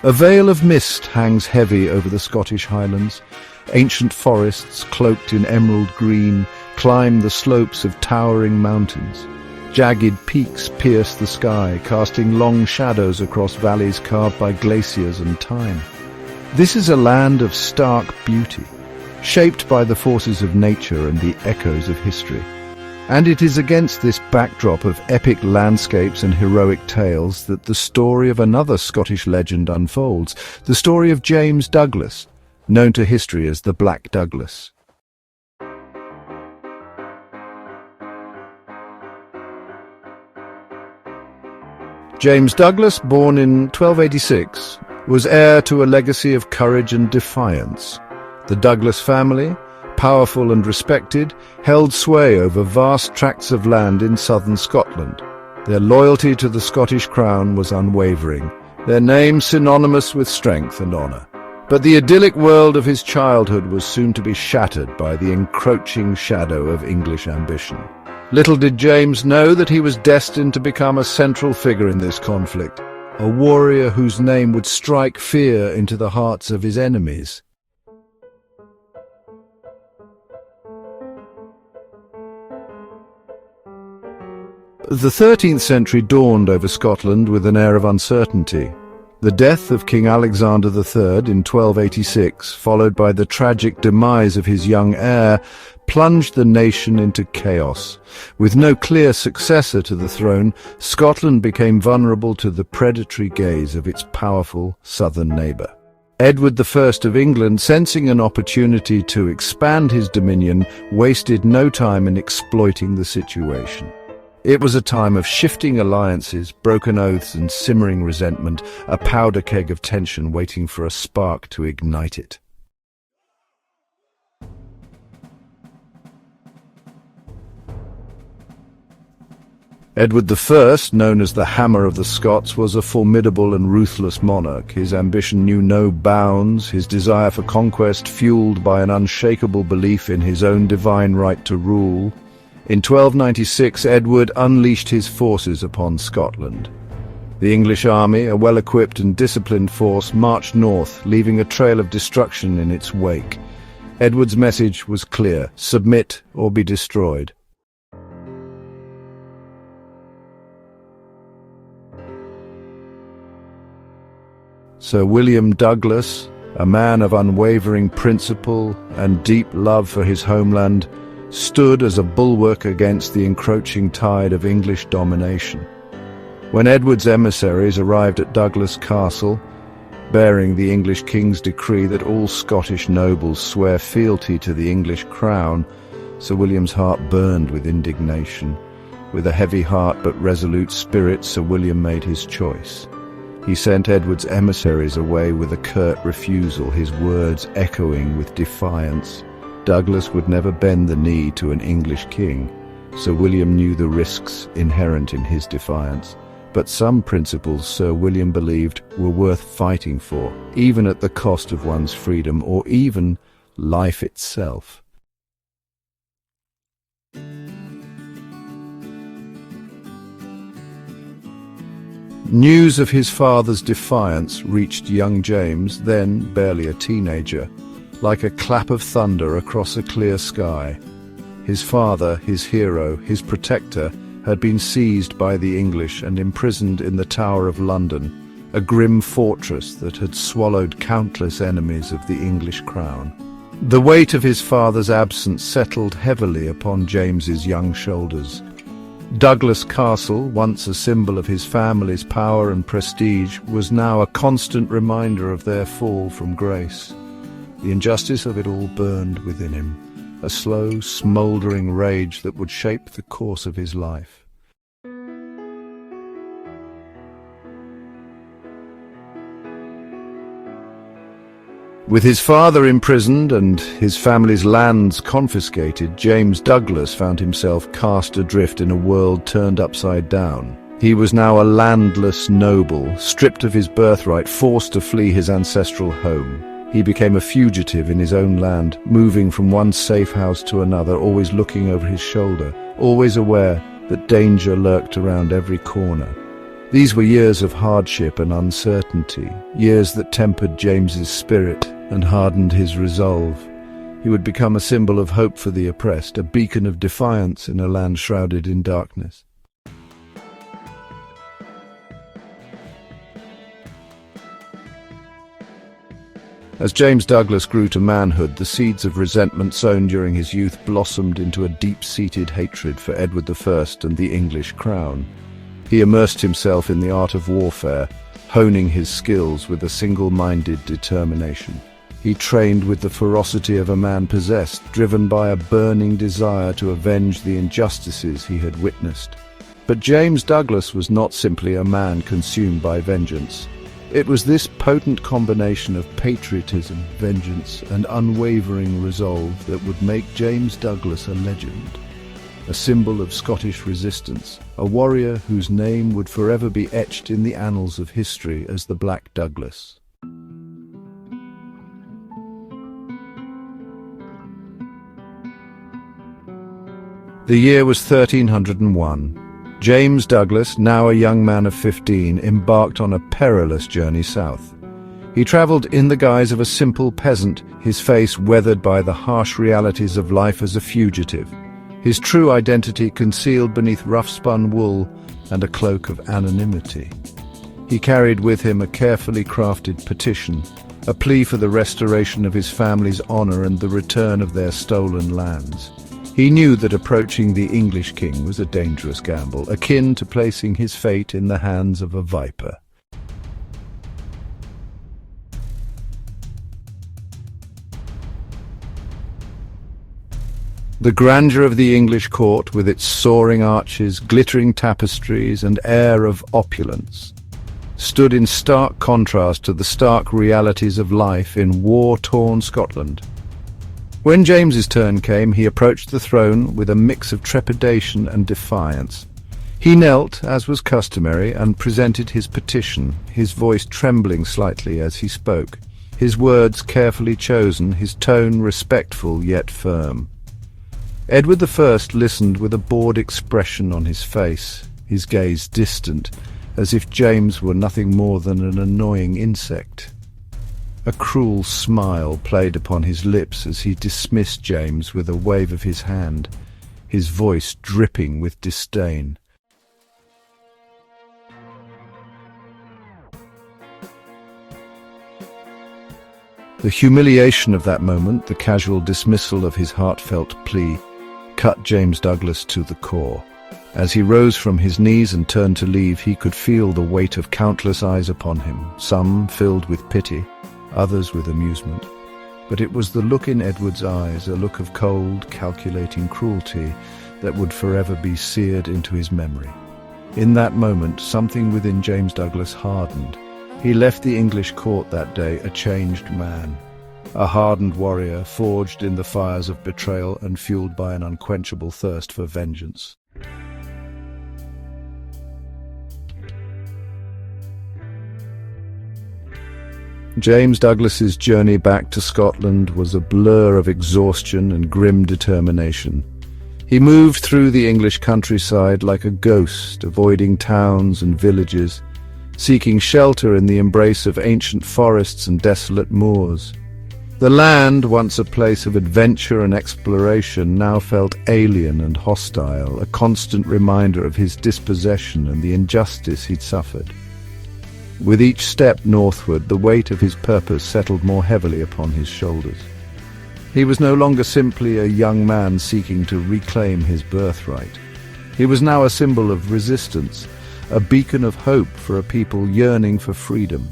A veil of mist hangs heavy over the Scottish Highlands. Ancient forests, cloaked in emerald green, climb the slopes of towering mountains. Jagged peaks pierce the sky, casting long shadows across valleys carved by glaciers and time. This is a land of stark beauty, shaped by the forces of nature and the echoes of history. And it is against this backdrop of epic landscapes and heroic tales that the story of another Scottish legend unfolds, the story of James Douglas, known to history as the Black Douglas. James Douglas, born in 1286, was heir to a legacy of courage and defiance. The Douglas family, powerful and respected, held sway over vast tracts of land in southern Scotland. Their loyalty to the Scottish crown was unwavering, their name synonymous with strength and honour. But the idyllic world of his childhood was soon to be shattered by the encroaching shadow of English ambition. Little did James know that he was destined to become a central figure in this conflict, a warrior whose name would strike fear into the hearts of his enemies. The 13th century dawned over Scotland with an air of uncertainty. The death of King Alexander III in 1286, followed by the tragic demise of his young heir, plunged the nation into chaos. With no clear successor to the throne, Scotland became vulnerable to the predatory gaze of its powerful southern neighbour. Edward I of England, sensing an opportunity to expand his dominion, wasted no time in exploiting the situation. It was a time of shifting alliances, broken oaths and simmering resentment, a powder keg of tension waiting for a spark to ignite it. Edward I, known as the Hammer of the Scots, was a formidable and ruthless monarch. His ambition knew no bounds, his desire for conquest fueled by an unshakable belief in his own divine right to rule. In 1296, Edward unleashed his forces upon Scotland. The English army, a well-equipped and disciplined force, marched north, leaving a trail of destruction in its wake. Edward's message was clear: submit or be destroyed. Sir William Douglas, a man of unwavering principle and deep love for his homeland, stood as a bulwark against the encroaching tide of English domination. When Edward's emissaries arrived at Douglas Castle, bearing the English king's decree that all Scottish nobles swear fealty to the English crown, Sir William's heart burned with indignation. With a heavy heart but resolute spirit, Sir William made his choice. He sent Edward's emissaries away with a curt refusal, his words echoing with defiance. Douglas would never bend the knee to an English king. Sir William knew the risks inherent in his defiance, but some principles Sir William believed were worth fighting for, even at the cost of one's freedom or even life itself. News of his father's defiance reached young James, then barely a teenager, like a clap of thunder across a clear sky. His father, his hero, his protector, had been seized by the English and imprisoned in the Tower of London, a grim fortress that had swallowed countless enemies of the English crown. The weight of his father's absence settled heavily upon James's young shoulders. Douglas Castle, once a symbol of his family's power and prestige, was now a constant reminder of their fall from grace. The injustice of it all burned within him, a slow, smouldering rage that would shape the course of his life. With his father imprisoned and his family's lands confiscated, James Douglas found himself cast adrift in a world turned upside down. He was now a landless noble, stripped of his birthright, forced to flee his ancestral home. He became a fugitive in his own land, moving from one safe house to another, always looking over his shoulder, always aware that danger lurked around every corner. These were years of hardship and uncertainty, years that tempered James's spirit and hardened his resolve. He would become a symbol of hope for the oppressed, a beacon of defiance in a land shrouded in darkness. As James Douglas grew to manhood, the seeds of resentment sown during his youth blossomed into a deep-seated hatred for Edward I and the English crown. He immersed himself in the art of warfare, honing his skills with a single-minded determination. He trained with the ferocity of a man possessed, driven by a burning desire to avenge the injustices he had witnessed. But James Douglas was not simply a man consumed by vengeance. It was this potent combination of patriotism, vengeance, and unwavering resolve that would make James Douglas a legend, a symbol of Scottish resistance, a warrior whose name would forever be etched in the annals of history as the Black Douglas. The year was 1301. James Douglas, now a young man of 15, embarked on a perilous journey south. He travelled in the guise of a simple peasant, his face weathered by the harsh realities of life as a fugitive, his true identity concealed beneath rough-spun wool and a cloak of anonymity. He carried with him a carefully crafted petition, a plea for the restoration of his family's honour and the return of their stolen lands. He knew that approaching the English king was a dangerous gamble, akin to placing his fate in the hands of a viper. The grandeur of the English court, with its soaring arches, glittering tapestries, and air of opulence, stood in stark contrast to the stark realities of life in war-torn Scotland. When James's turn came, he approached the throne with a mix of trepidation and defiance. He knelt, as was customary, and presented his petition, his voice trembling slightly as he spoke, his words carefully chosen, his tone respectful yet firm. Edward I listened with a bored expression on his face, his gaze distant, as if James were nothing more than an annoying insect. A cruel smile played upon his lips as he dismissed James with a wave of his hand, his voice dripping with disdain. The humiliation of that moment, the casual dismissal of his heartfelt plea, cut James Douglas to the core. As he rose from his knees and turned to leave, he could feel the weight of countless eyes upon him, some filled with pity, others with amusement. But it was the look in Edward's eyes, a look of cold, calculating cruelty, that would forever be seared into his memory. In that moment, something within James Douglas hardened. He left the English court that day a changed man, a hardened warrior, forged in the fires of betrayal and fueled by an unquenchable thirst for vengeance. James Douglas's journey back to Scotland was a blur of exhaustion and grim determination. He moved through the English countryside like a ghost, avoiding towns and villages, seeking shelter in the embrace of ancient forests and desolate moors. The land, once a place of adventure and exploration, now felt alien and hostile, a constant reminder of his dispossession and the injustice he'd suffered. With each step northward, the weight of his purpose settled more heavily upon his shoulders. He was no longer simply a young man seeking to reclaim his birthright. He was now a symbol of resistance, a beacon of hope for a people yearning for freedom.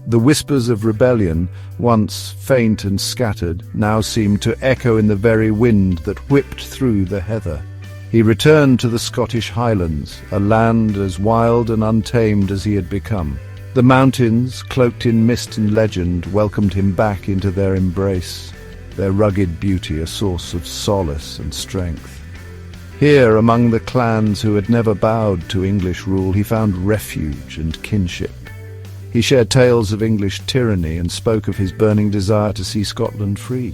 The whispers of rebellion, once faint and scattered, now seemed to echo in the very wind that whipped through the heather. He returned to the Scottish Highlands, a land as wild and untamed as he had become. The mountains, cloaked in mist and legend, welcomed him back into their embrace, their rugged beauty a source of solace and strength. Here, among the clans who had never bowed to English rule, he found refuge and kinship. He shared tales of English tyranny and spoke of his burning desire to see Scotland free.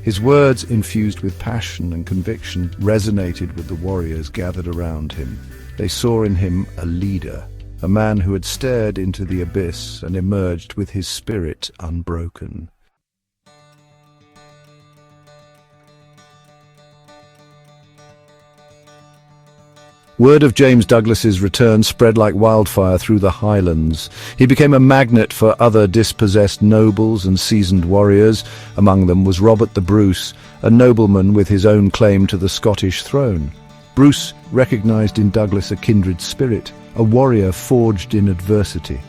His words, infused with passion and conviction, resonated with the warriors gathered around him. They saw in him a leader, a man who had stared into the abyss and emerged with his spirit unbroken. Word of James Douglas's return spread like wildfire through the Highlands. He became a magnet for other dispossessed nobles and seasoned warriors. Among them was Robert the Bruce, a nobleman with his own claim to the Scottish throne. Bruce recognized in Douglas a kindred spirit, a warrior forged in adversity.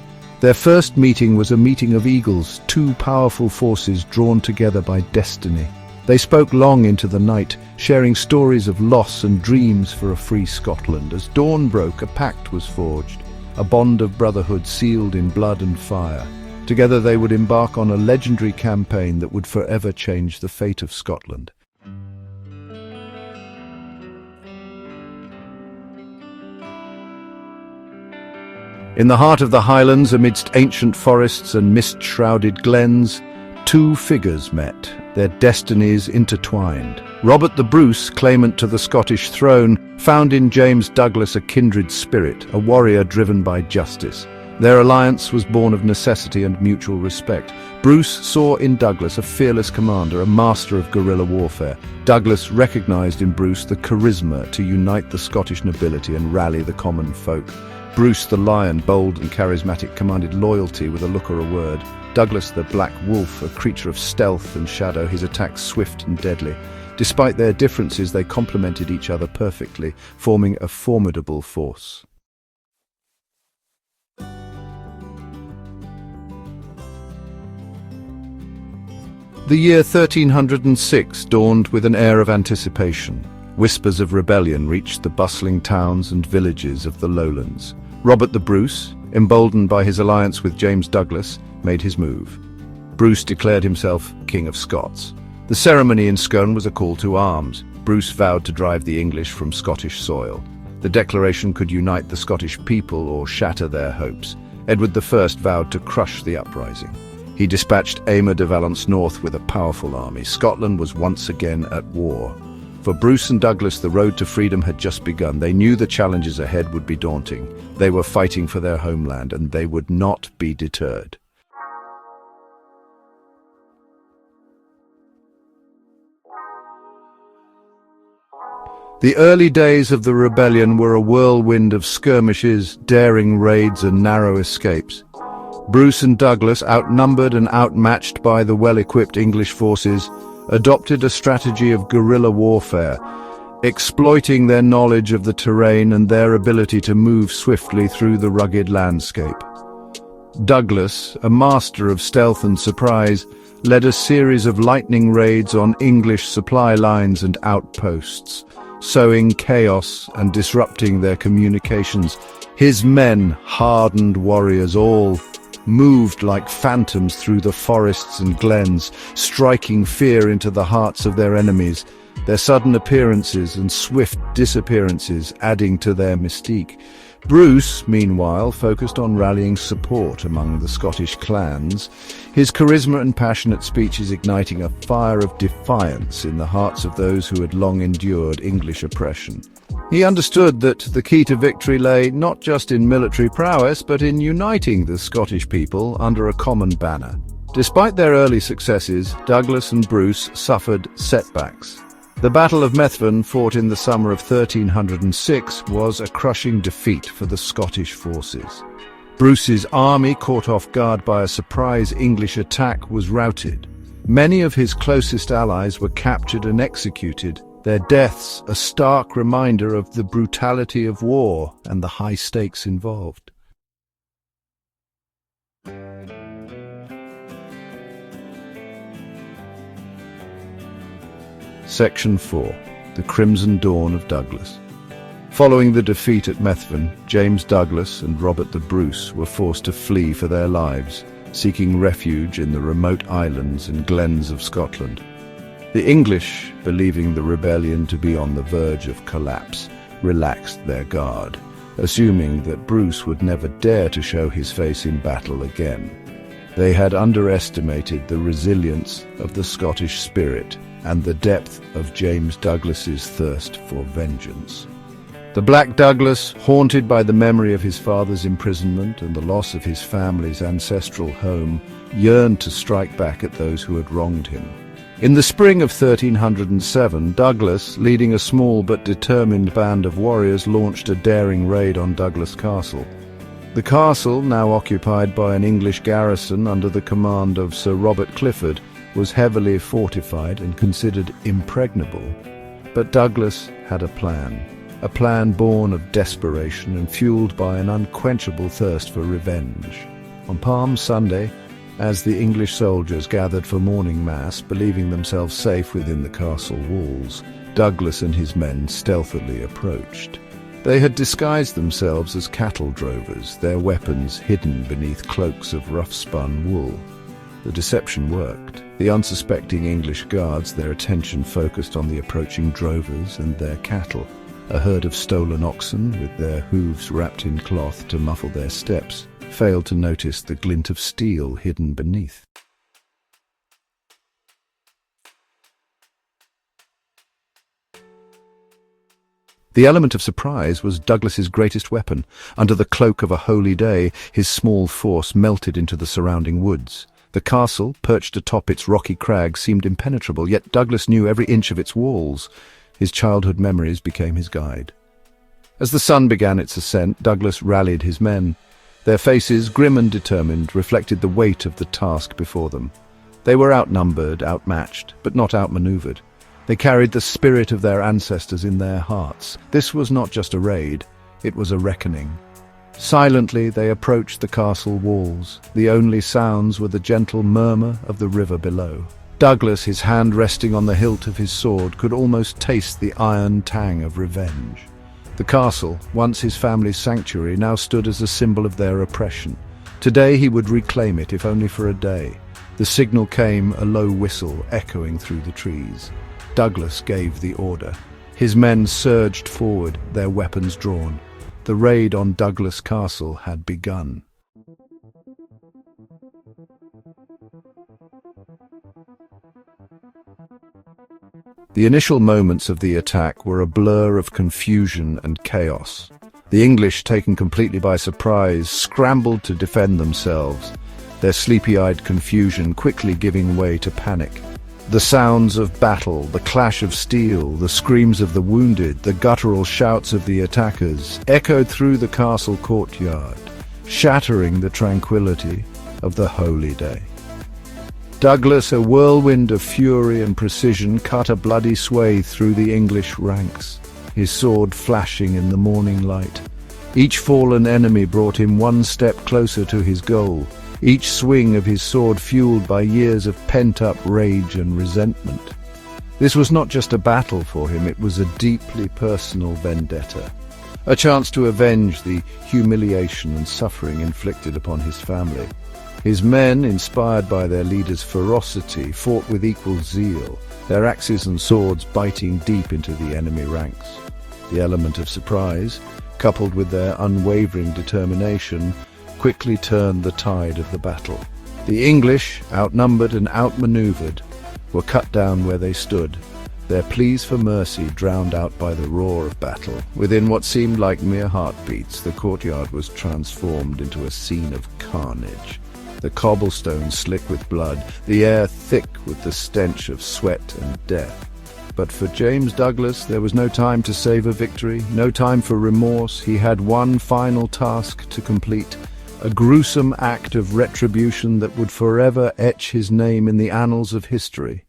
Their first meeting was a meeting of eagles, two powerful forces drawn together by destiny. They spoke long into the night, sharing stories of loss and dreams for a free Scotland. As dawn broke, a pact was forged, a bond of brotherhood sealed in blood and fire. Together they would embark on a legendary campaign that would forever change the fate of Scotland. In the heart of the Highlands, amidst ancient forests and mist-shrouded glens, two figures met, their destinies intertwined. Robert the Bruce, claimant to the Scottish throne, found in James Douglas a kindred spirit, a warrior driven by justice. Their alliance was born of necessity and mutual respect. Bruce saw in Douglas a fearless commander, a master of guerrilla warfare. Douglas recognized in Bruce the charisma to unite the Scottish nobility and rally the common folk. Bruce the Lion, bold and charismatic, commanded loyalty with a look or a word. Douglas the Black Wolf, a creature of stealth and shadow, his attacks swift and deadly. Despite their differences, they complemented each other perfectly, forming a formidable force. The year 1306 dawned with an air of anticipation. Whispers of rebellion reached the bustling towns and villages of the lowlands. Robert the Bruce, emboldened by his alliance with James Douglas, made his move. Bruce declared himself King of Scots. The ceremony in Scone was a call to arms. Bruce vowed to drive the English from Scottish soil. The declaration could unite the Scottish people or shatter their hopes. Edward I vowed to crush the uprising. He dispatched Aymer de Valence north with a powerful army. Scotland was once again at war. For Bruce and Douglas, the road to freedom had just begun. They knew the challenges ahead would be daunting. They were fighting for their homeland, and they would not be deterred. The early days of the rebellion were a whirlwind of skirmishes, daring raids, and narrow escapes. Bruce and Douglas, outnumbered and outmatched by the well-equipped English forces, adopted a strategy of guerrilla warfare, exploiting their knowledge of the terrain and their ability to move swiftly through the rugged landscape. Douglas, a master of stealth and surprise, led a series of lightning raids on English supply lines and outposts, sowing chaos and disrupting their communications. His men, hardened warriors all, moved like phantoms through the forests and glens, striking fear into the hearts of their enemies, their sudden appearances and swift disappearances adding to their mystique. Bruce, meanwhile, focused on rallying support among the Scottish clans, his charisma and passionate speeches igniting a fire of defiance in the hearts of those who had long endured English oppression. He understood that the key to victory lay not just in military prowess, but in uniting the Scottish people under a common banner. Despite their early successes, Douglas and Bruce suffered setbacks. The Battle of Methven, fought in the summer of 1306, was a crushing defeat for the Scottish forces. Bruce's army, caught off guard by a surprise English attack, was routed. Many of his closest allies were captured and executed, their deaths a stark reminder of the brutality of war and the high stakes involved. Section 4. The Crimson Dawn of Douglas. Following the defeat at Methven, James Douglas and Robert the Bruce were forced to flee for their lives, seeking refuge in the remote islands and glens of Scotland. The English, believing the rebellion to be on the verge of collapse, relaxed their guard, assuming that Bruce would never dare to show his face in battle again. They had underestimated the resilience of the Scottish spirit and the depth of James Douglas's thirst for vengeance. The Black Douglas, haunted by the memory of his father's imprisonment and the loss of his family's ancestral home, yearned to strike back at those who had wronged him. In the spring of 1307, Douglas, leading a small but determined band of warriors, launched a daring raid on Douglas Castle. The castle, now occupied by an English garrison under the command of Sir Robert Clifford, was heavily fortified and considered impregnable. But Douglas had a plan born of desperation and fueled by an unquenchable thirst for revenge. On Palm Sunday, as the English soldiers gathered for morning mass, believing themselves safe within the castle walls, Douglas and his men stealthily approached. They had disguised themselves as cattle drovers, their weapons hidden beneath cloaks of rough-spun wool. The deception worked. The unsuspecting English guards, their attention focused on the approaching drovers and their cattle. A herd of stolen oxen, with their hooves wrapped in cloth to muffle their steps, failed to notice the glint of steel hidden beneath. The element of surprise was Douglas's greatest weapon. Under the cloak of a holy day, his small force melted into the surrounding woods. The castle, perched atop its rocky crag, seemed impenetrable, yet Douglas knew every inch of its walls. His childhood memories became his guide. As the sun began its ascent, Douglas rallied his men. Their faces, grim and determined, reflected the weight of the task before them. They were outnumbered, outmatched, but not outmaneuvered. They carried the spirit of their ancestors in their hearts. This was not just a raid, it was a reckoning. Silently they approached the castle walls. The only sounds were the gentle murmur of the river below. Douglas, his hand resting on the hilt of his sword, could almost taste the iron tang of revenge. The castle, once his family's sanctuary, now stood as a symbol of their oppression. Today he would reclaim it, if only for a day. The signal came, a low whistle echoing through the trees. Douglas gave the order. His men surged forward, their weapons drawn. The raid on Douglas Castle had begun. The initial moments of the attack were a blur of confusion and chaos. The English, taken completely by surprise, scrambled to defend themselves, their sleepy-eyed confusion quickly giving way to panic. The sounds of battle, the clash of steel, the screams of the wounded, the guttural shouts of the attackers echoed through the castle courtyard, shattering the tranquility of the holy day. Douglas, a whirlwind of fury and precision, cut a bloody swathe through the English ranks, his sword flashing in the morning light. Each fallen enemy brought him one step closer to his goal, each swing of his sword fueled by years of pent-up rage and resentment. This was not just a battle for him, it was a deeply personal vendetta, a chance to avenge the humiliation and suffering inflicted upon his family. His men, inspired by their leader's ferocity, fought with equal zeal, their axes and swords biting deep into the enemy ranks. The element of surprise, coupled with their unwavering determination, quickly turned the tide of the battle. The English, outnumbered and outmaneuvered, were cut down where they stood, their pleas for mercy drowned out by the roar of battle. Within what seemed like mere heartbeats, the courtyard was transformed into a scene of carnage. The cobblestones slick with blood, the air thick with the stench of sweat and death. But for James Douglas, there was no time to savor victory, no time for remorse. He had one final task to complete, a gruesome act of retribution that would forever etch his name in the annals of history.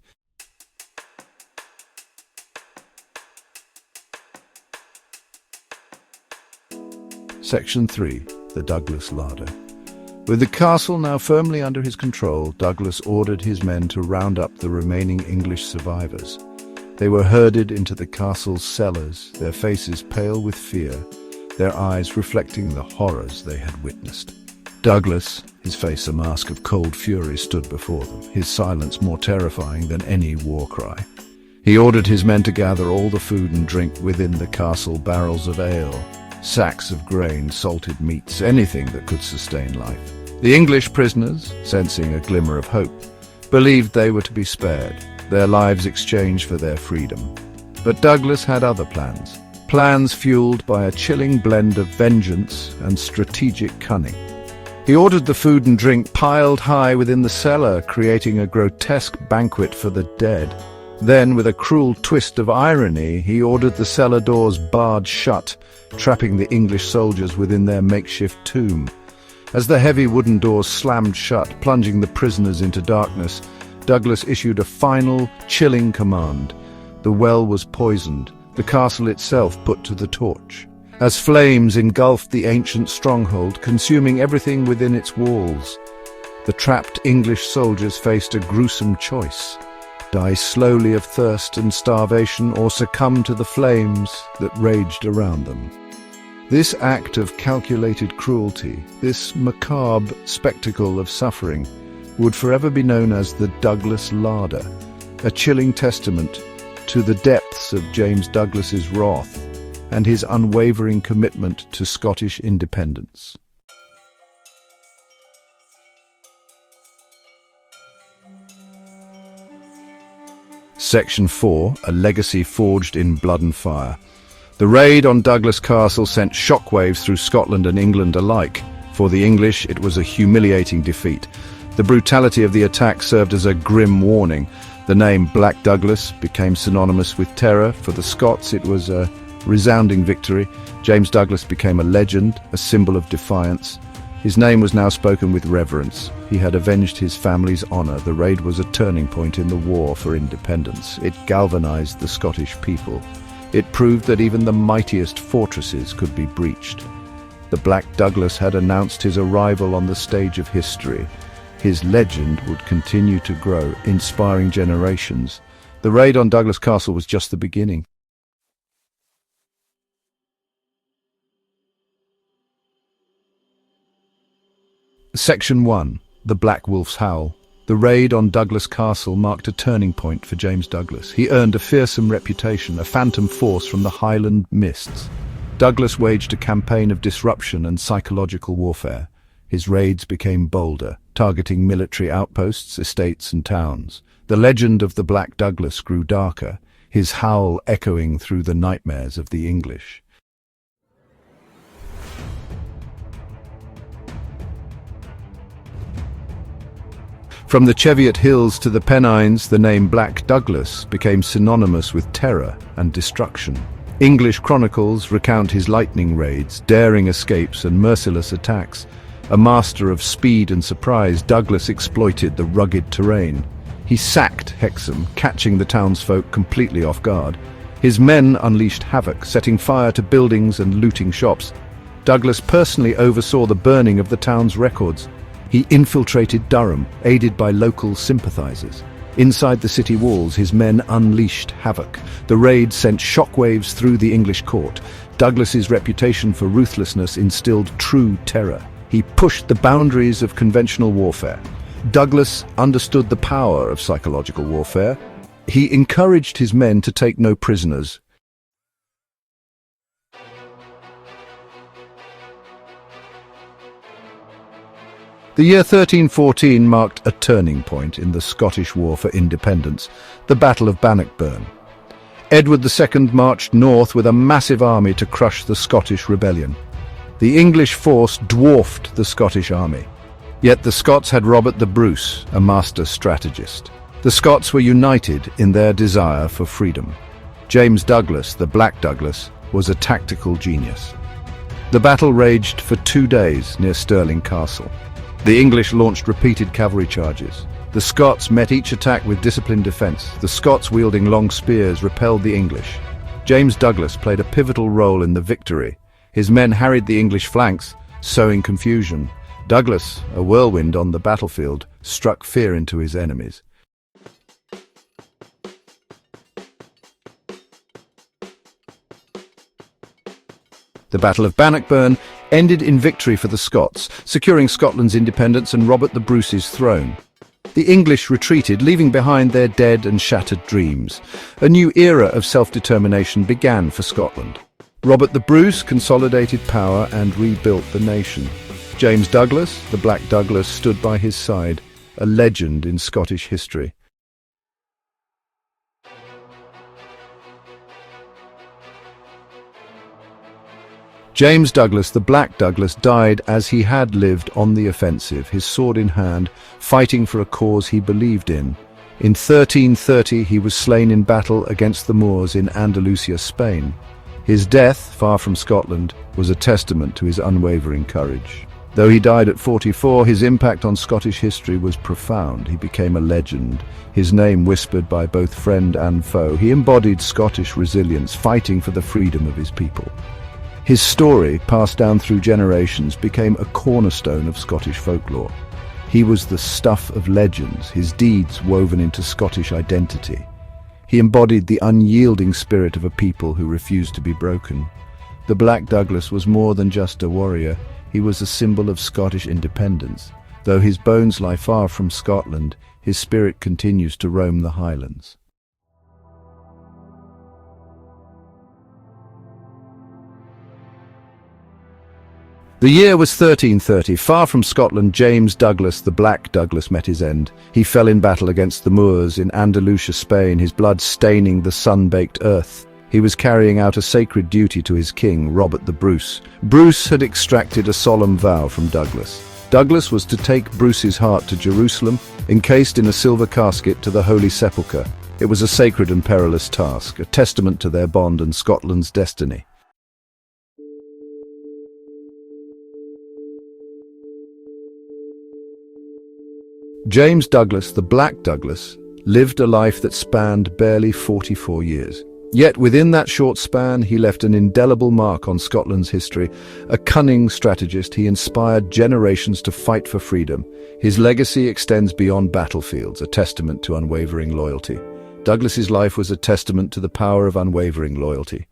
Section 3. The Douglas Larder. With the castle now firmly under his control, Douglas ordered his men to round up the remaining English survivors. They were herded into the castle's cellars, their faces pale with fear, their eyes reflecting the horrors they had witnessed. Douglas, his face a mask of cold fury, stood before them, his silence more terrifying than any war cry. He ordered his men to gather all the food and drink within the castle, barrels of ale, sacks of grain, salted meats, anything that could sustain life. The English prisoners, sensing a glimmer of hope, believed they were to be spared, their lives exchanged for their freedom. But Douglas had other plans. plans fueled by a chilling blend of vengeance and strategic cunning. He ordered the food and drink piled high within the cellar, creating a grotesque banquet for the dead. Then, with a cruel twist of irony, he ordered the cellar doors barred shut, trapping the English soldiers within their makeshift tomb. As the heavy wooden doors slammed shut, plunging the prisoners into darkness, Douglas issued a final, chilling command. The well was poisoned, the castle itself put to the torch, as flames engulfed the ancient stronghold, consuming everything within its walls. The trapped English soldiers faced a gruesome choice: die slowly of thirst and starvation, or succumb to the flames that raged around them. This act of calculated cruelty, this macabre spectacle of suffering, would forever be known as the Douglas Larder, a chilling testament to the depths of James Douglas's wrath and his unwavering commitment to Scottish independence. Section 4, a legacy forged in blood and fire. The raid on Douglas Castle sent shockwaves through Scotland and England alike. For the English, it was a humiliating defeat. The brutality of the attack served as a grim warning. The name Black Douglas became synonymous with terror. For the Scots, it was a resounding victory. James Douglas became a legend, a symbol of defiance. His name was now spoken with reverence. He had avenged his family's honour. The raid was a turning point in the war for independence. It galvanised the Scottish people. It proved that even the mightiest fortresses could be breached. The Black Douglas had announced his arrival on the stage of history. His legend would continue to grow, inspiring generations. The raid on Douglas Castle was just the beginning. Section 1. The Black Wolf's Howl. The raid on Douglas Castle marked a turning point for James Douglas. He earned a fearsome reputation, a phantom force from the Highland mists. Douglas waged a campaign of disruption and psychological warfare. His raids became bolder, targeting military outposts, estates and towns. The legend of the Black Douglas grew darker, his howl echoing through the nightmares of the English. From the Cheviot Hills to the Pennines, the name Black Douglas became synonymous with terror and destruction. English chronicles recount his lightning raids, daring escapes and merciless attacks. A master of speed and surprise, Douglas exploited the rugged terrain. He sacked Hexham, catching the townsfolk completely off guard. His men unleashed havoc, setting fire to buildings and looting shops. Douglas personally oversaw the burning of the town's records. He infiltrated Durham, aided by local sympathizers. Inside the city walls, his men unleashed havoc. The raid sent shockwaves through the English court. Douglas's reputation for ruthlessness instilled true terror. He pushed the boundaries of conventional warfare. Douglas understood the power of psychological warfare. He encouraged his men to take no prisoners. The year 1314 marked a turning point in the Scottish War for Independence, the Battle of Bannockburn. Edward II marched north with a massive army to crush the Scottish rebellion. The English force dwarfed the Scottish army. Yet the Scots had Robert the Bruce, a master strategist. The Scots were united in their desire for freedom. James Douglas, the Black Douglas, was a tactical genius. The battle raged for 2 days near Stirling Castle. The English launched repeated cavalry charges. The Scots met each attack with disciplined defence. The Scots, wielding long spears, repelled the English. James Douglas played a pivotal role in the victory. His men harried the English flanks, sowing confusion. Douglas, a whirlwind on the battlefield, struck fear into his enemies. The Battle of Bannockburn ended in victory for the Scots, securing Scotland's independence and Robert the Bruce's throne. The English retreated, leaving behind their dead and shattered dreams. A new era of self-determination began for Scotland. Robert the Bruce consolidated power and rebuilt the nation. James Douglas, the Black Douglas, stood by his side, a legend in Scottish history. James Douglas, the Black Douglas, died as he had lived on the offensive, his sword in hand, fighting for a cause he believed in. In 1330 he was slain in battle against the Moors in Andalusia, Spain. His death, far from Scotland, was a testament to his unwavering courage. Though he died at 44, his impact on Scottish history was profound. He became a legend, his name whispered by both friend and foe. He embodied Scottish resilience, fighting for the freedom of his people. His story, passed down through generations, became a cornerstone of Scottish folklore. He was the stuff of legends, his deeds woven into Scottish identity. He embodied the unyielding spirit of a people who refused to be broken. The Black Douglas was more than just a warrior. He was a symbol of Scottish independence. Though his bones lie far from Scotland, his spirit continues to roam the Highlands. The year was 1330. Far from Scotland, James Douglas, the Black Douglas, met his end. He fell in battle against the Moors in Andalusia, Spain, his blood staining the sun-baked earth. He was carrying out a sacred duty to his king, Robert the Bruce. Bruce had extracted a solemn vow from Douglas. Douglas was to take Bruce's heart to Jerusalem, encased in a silver casket to the Holy Sepulchre. It was a sacred and perilous task, a testament to their bond and Scotland's destiny. James Douglas, the Black Douglas, lived a life that spanned barely 44 years. Yet within that short span, he left an indelible mark on Scotland's history. A cunning strategist, he inspired generations to fight for freedom. His legacy extends beyond battlefields, a testament to unwavering loyalty. Douglas's life was a testament to the power of unwavering loyalty.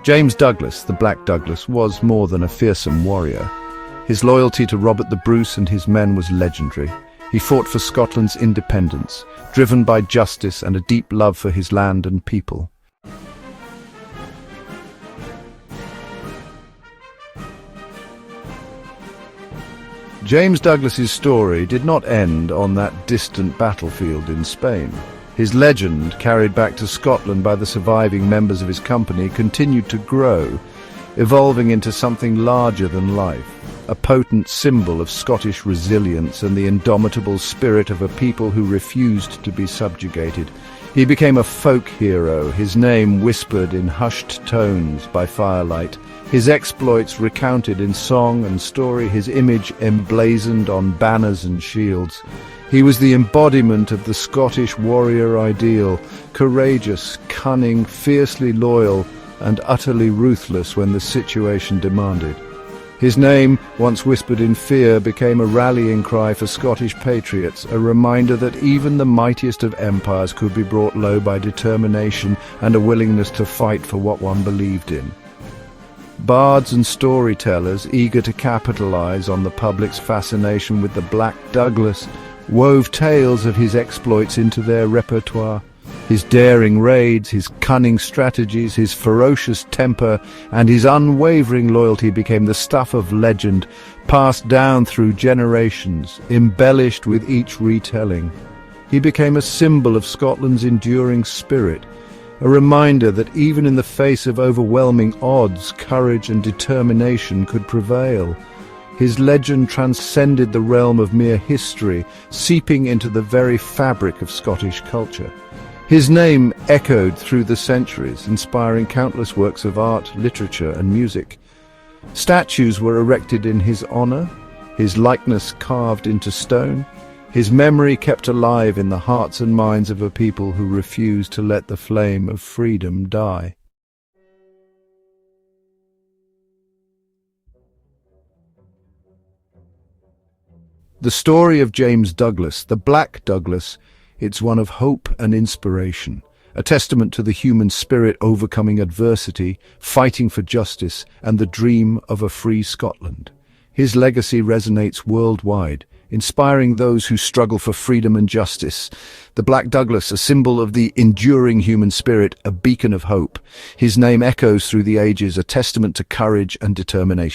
James Douglas, the Black Douglas, was more than a fearsome warrior. His loyalty to Robert the Bruce and his men was legendary. He fought for Scotland's independence, driven by justice and a deep love for his land and people. James Douglas's story did not end on that distant battlefield in Spain. His legend, carried back to Scotland by the surviving members of his company, continued to grow, evolving into something larger than life, a potent symbol of Scottish resilience and the indomitable spirit of a people who refused to be subjugated. He became a folk hero, his name whispered in hushed tones by firelight, his exploits recounted in song and story, his image emblazoned on banners and shields. He was the embodiment of the Scottish warrior ideal, courageous, cunning, fiercely loyal, and utterly ruthless when the situation demanded. His name, once whispered in fear, became a rallying cry for Scottish patriots, a reminder that even the mightiest of empires could be brought low by determination and a willingness to fight for what one believed in. Bards and storytellers, eager to capitalize on the public's fascination with the Black Douglas, wove tales of his exploits into their repertoire. His daring raids, his cunning strategies, his ferocious temper, and his unwavering loyalty became the stuff of legend, passed down through generations, embellished with each retelling. He became a symbol of Scotland's enduring spirit, a reminder that even in the face of overwhelming odds, courage and determination could prevail. His legend transcended the realm of mere history, seeping into the very fabric of Scottish culture. His name echoed through the centuries, inspiring countless works of art, literature, and music. Statues were erected in his honor, his likeness carved into stone, his memory kept alive in the hearts and minds of a people who refused to let the flame of freedom die. The story of James Douglas, the Black Douglas, it's one of hope and inspiration, a testament to the human spirit overcoming adversity, fighting for justice, and the dream of a free Scotland. His legacy resonates worldwide, inspiring those who struggle for freedom and justice. The Black Douglas, a symbol of the enduring human spirit, a beacon of hope. His name echoes through the ages, a testament to courage and determination.